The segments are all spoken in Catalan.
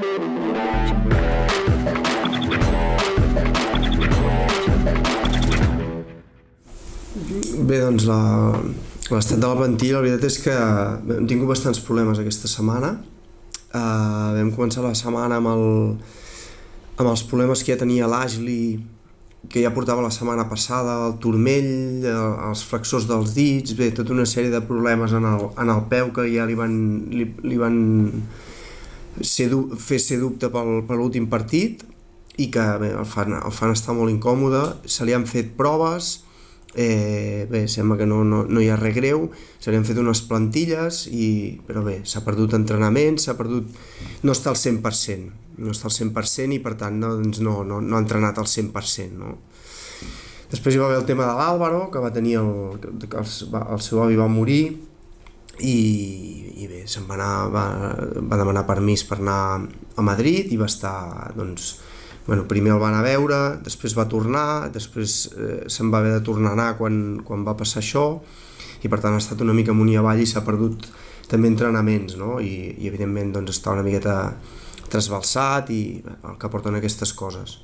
Bé, doncs l'estat de la plantilla, la veritat és que hem tingut bastants problemes aquesta setmana. Vam començar la setmana amb els problemes que ja tenia l'Ashley, que ja portava la setmana passada, el turmell, els flexors dels dits, bé, tota una sèrie de problemes en el peu que ja li van fer ser dubte per l'últim partit i que bé, el fan estar molt incòmode. Se li han fet proves, bé, sembla que no hi ha res greu, se li han fet unes plantilles, però bé, s'ha perdut entrenament, no està al 100%, i per tant doncs no ha entrenat al 100%, no? Després hi va haver el tema de l'Àlvaro, que va tenir el seu avi va morir i bé, va demanar permís per anar a Madrid i va estar, doncs, primer el van a veure, després va tornar, després se'n va haver de tornar a anar quan va passar això, i per tant ha estat una mica amunt i avall i s'ha perdut també entrenaments, no? I evidentment doncs, està una miqueta trasbalsat i el que porten aquestes coses.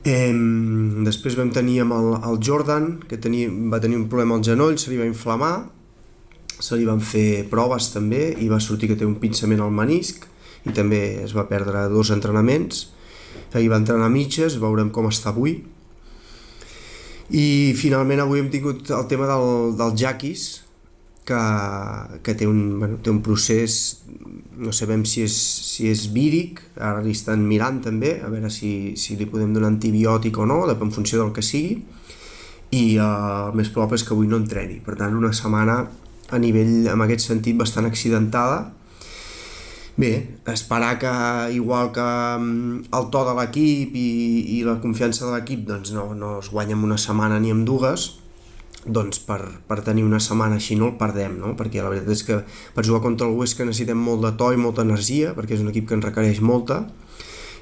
Després vam tenir amb el Jordan, que va tenir un problema al genoll, se li va inflamar, se li van fer proves també i va sortir que té un pinçament al menisc i també es va perdre 2 entrenaments. Ahir va entrenar a mitges, veurem com està avui. I finalment avui hem tingut el tema del Jaquis, que té un procés, no sabem si és víric, ara li estan mirant també, a veure si li podem donar antibiòtic o no, en funció del que sigui, i el més probable és que avui no entreni. Per tant, una setmana a nivell, en aquest sentit, bastant accidentada. Bé, esperar que, igual que el to de l'equip i la confiança de l'equip doncs no es guanya en una setmana ni en 2, doncs per tenir una setmana així no el perdem, no? Perquè la veritat és que per jugar contra el Huesca necessitem molt de to i molta energia, perquè és un equip que ens requereix molta,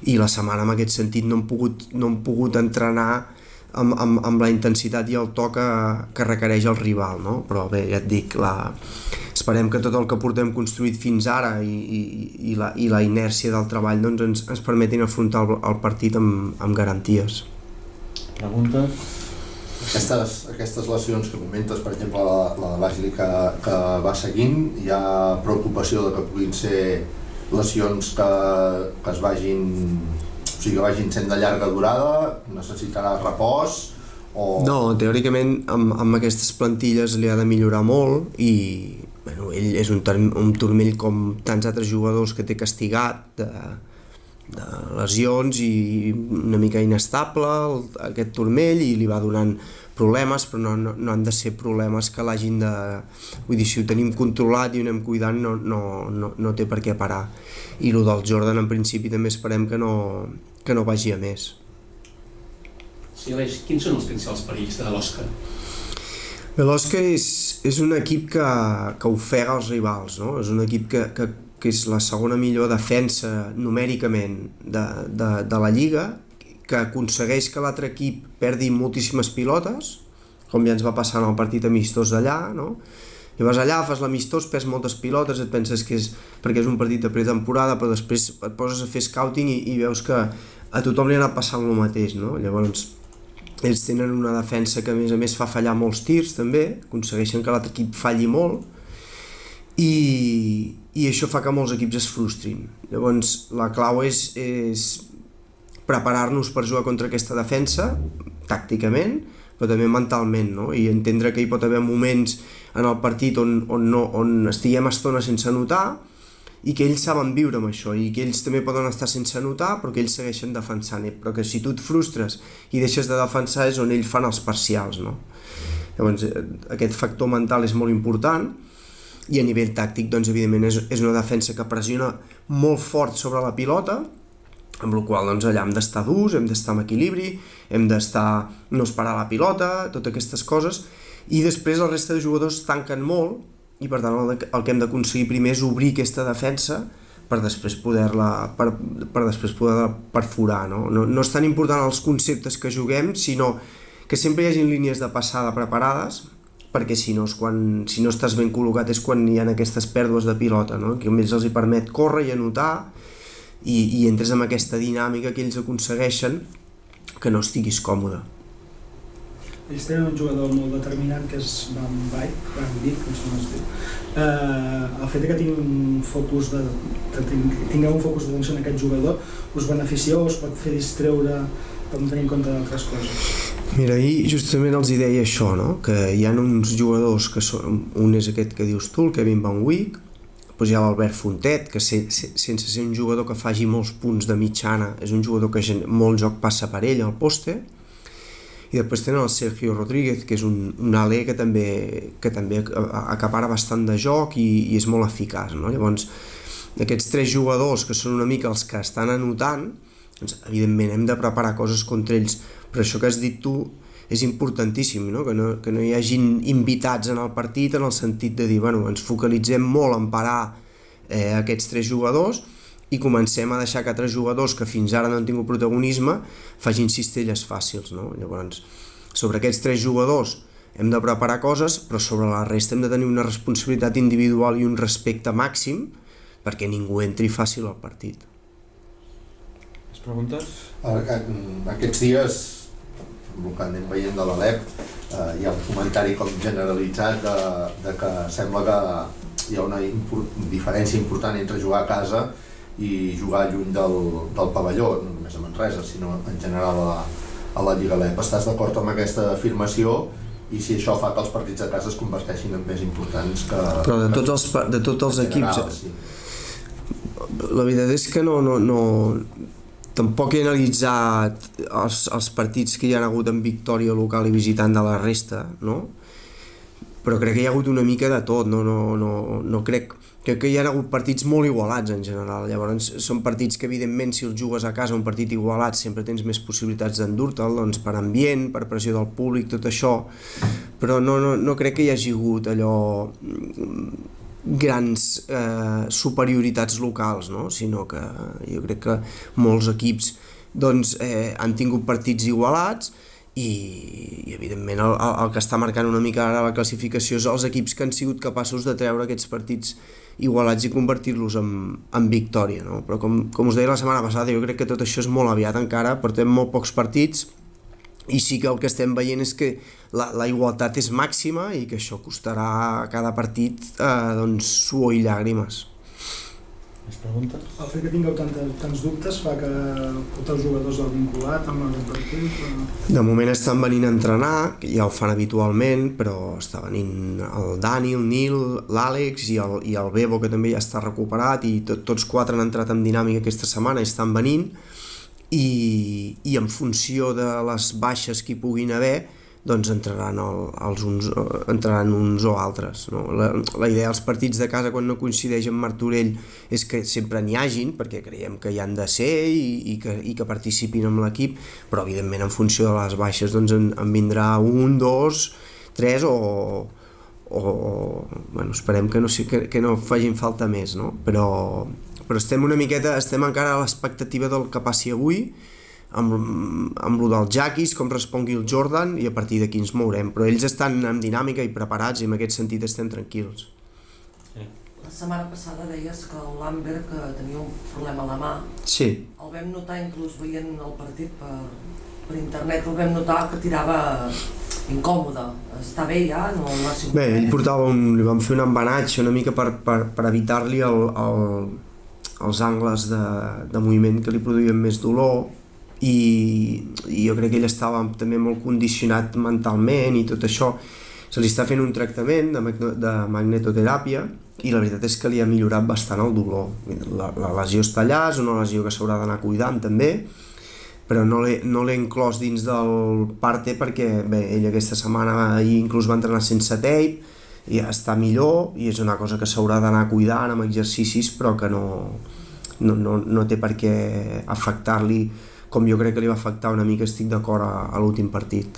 i la setmana en aquest sentit no hem pogut entrenar amb la intensitat i el to que requereix el rival, no? Però bé, ja et dic, esperem que tot el que portem construït fins ara i la inèrcia del treball doncs ens permetin afrontar el partit amb garanties. Preguntes? Aquestes lesions que comentes, per exemple la de l'Ashley que va seguint, hi ha preocupació de que puguin ser lesions que es vagin sent de llarga durada, necessitarà repòs o... No, teòricament amb aquestes plantilles li ha de millorar molt i ell és un turmell com tants altres jugadors que té castigat de lesions i una mica inestable aquest turmell i li va donant problemes, però no han de ser problemes que l'hagin de... Vull dir, si ho tenim controlat i ho anem cuidant no té per què parar. I el del Jordan en principi també esperem que no vagi a més. Sí, Aleix, quins són els principals perills de l'Osca? L'Osca és un equip que ofega els rivals, no? És un equip que és la segona millor defensa numèricament de la Lliga, que aconsegueix que l'altre equip perdi moltíssimes pilotes, com ja ens va passar en el partit amistós d'allà, no? I vas allà, fas l'amistós, perds moltes pilotes, et penses que és perquè és un partit de pretemporada, però després et poses a fer scouting i veus que a tothom li ha anat passant el mateix, no? Llavors, ells tenen una defensa que a més fa fallar molts tirs també, aconsegueixen que l'altre equip falli molt i això fa que molts equips es frustrin. Llavors, la clau és preparar-nos per jugar contra aquesta defensa, tàcticament, però també mentalment, no? I entendre que hi pot haver moments en el partit on estiguem estona sense notar i que ells saben viure amb això i que ells també poden estar sense notar però que ells segueixen defensant, però que si tu et frustres i deixes de defensar és on ells fan els parcials, no? Llavors aquest factor mental és molt important i a nivell tàctic doncs evidentment és una defensa que pressiona molt fort sobre la pilota, amb la qual doncs allà hem d'estar durs, hem d'estar amb equilibri, hem d'estar no esperar la pilota, totes aquestes coses, i després la resta de jugadors tanquen molt i per tant el que hem d'aconseguir primer és obrir aquesta defensa per després poder-la perforar, no? No és tan important els conceptes que juguem, sinó que sempre hi hagi línies de passada preparades, perquè si no estàs ben col·locat és quan hi ha aquestes pèrdues de pilota, no? Que a ells els hi permet córrer i anotar i entres en aquesta dinàmica que ells aconsegueixen que no estiguis còmode. Ells tenen un jugador molt determinant que és Van Dijk, com es diu. El fet que tingueu un focus d'atenció en aquest jugador us beneficia o us pot fer distreure per no tenir en compte d'altres coses? Mira, ahir justament els deia això, no? Que hi ha uns jugadors que són, un és aquest que dius tu, el Kevin Van Wijk, doncs hi ha l'Albert Fontet, que sense ser un jugador que faci molts punts de mitjana, és un jugador que molt joc passa per ell al poste, i després tenen el Sergio Rodríguez, que és un alè que també acapara bastant de joc i és molt eficaç, no? Llavors, aquests 3 jugadors que són una mica els que estan anotant, doncs, evidentment hem de preparar coses contra ells, però això que has dit tu és importantíssim, no? Que no hi hagin invitats en el partit en el sentit de dir, bueno, ens focalitzem molt en parar aquests 3 jugadors i comencem a deixar que altres jugadors que fins ara no han tingut protagonisme facin cistelles fàcils, no? Llavors, sobre aquests 3 jugadors hem de preparar coses, però sobre la resta hem de tenir una responsabilitat individual i un respecte màxim perquè ningú entri fàcil al partit. Més preguntes? Aquests dies, el que anem veient de l'Alep, hi ha un comentari com generalitzat de que sembla que hi ha una diferència important entre jugar a casa i jugar lluny del pavelló, no només a Manresa, sinó en general a la Lliga Alep. Estàs d'acord amb aquesta afirmació? I si això fa que els partits de casa es converteixin en més importants que... Però de tots els equips... Sí. La veritat és que tampoc he analitzat els partits que hi ha hagut en victòria local i visitant de la resta, no? Però crec que hi ha hagut una mica de tot, no crec que hi ha hagut partits molt igualats en general. Llavors són partits que evidentment si els jugues a casa un partit igualat sempre tens més possibilitats d'endur-te'l, doncs per ambient, per pressió del públic, tot això, però no crec que hi hagi hagut allò grans superioritats locals, no? Sinó que jo crec que molts equips doncs, han tingut partits igualats i evidentment el que està marcant una mica ara la classificació és els equips que han sigut capaços de treure aquests partits igualats i convertir-los en victòria, no? Però com us deia la setmana passada, jo crec que tot això és molt aviat encara, portem molt pocs partits i sí que el que estem veient és que la igualtat és màxima i que això costarà a cada partit doncs, suor i llàgrimes. Més preguntes? El fet que tingueu tants dubtes fa que porteu jugadors del vinculat amb el partit? De moment estan venint a entrenar, ja ho fan habitualment, però està venint el Dani, el Nil, l'Àlex i el Bebo, que també ja està recuperat, i tots 4 han entrat en dinàmica aquesta setmana i estan venint, i en funció de les baixes que hi puguin haver, doncs entraran uns o altres, no? La idea dels partits de casa quan no coincideix amb Martorell és que sempre n'hi hagin, perquè creiem que hi han de ser i que participin amb l'equip, però evidentment en funció de les baixes doncs en vindrà 1, 2, 3 o bueno, esperem que no facin falta més, no? Però estem encara a l'expectativa del que passi avui, amb lo dels Jaquis, com respongui el Jordan, i a partir d'aquí ens mourem, però ells estan en dinàmica i preparats i en aquest sentit estem tranquils. La setmana passada deies que el Lambert tenia un problema a la mà. Sí. El vam notar inclús veient el partit per internet, el vam notar que tirava incòmode. Està bé ja? No ha sigut bé, ell portava li vam fer un embenatge una mica per evitar-li els angles de moviment que li produïen més dolor, i jo crec que ell estava també molt condicionat mentalment i tot això. Se li està fent un tractament de magnetoteràpia i la veritat és que li ha millorat bastant el dolor. La lesió està allà, és una lesió que s'haurà d'anar cuidant també, però no l'he inclòs dins del parte perquè bé, ell aquesta setmana inclús va entrenar sense tape i està millor i és una cosa que s'haurà d'anar cuidant amb exercicis, però que no té per què afectar-li com jo crec que li va afectar una mica, estic d'acord, a l'últim partit.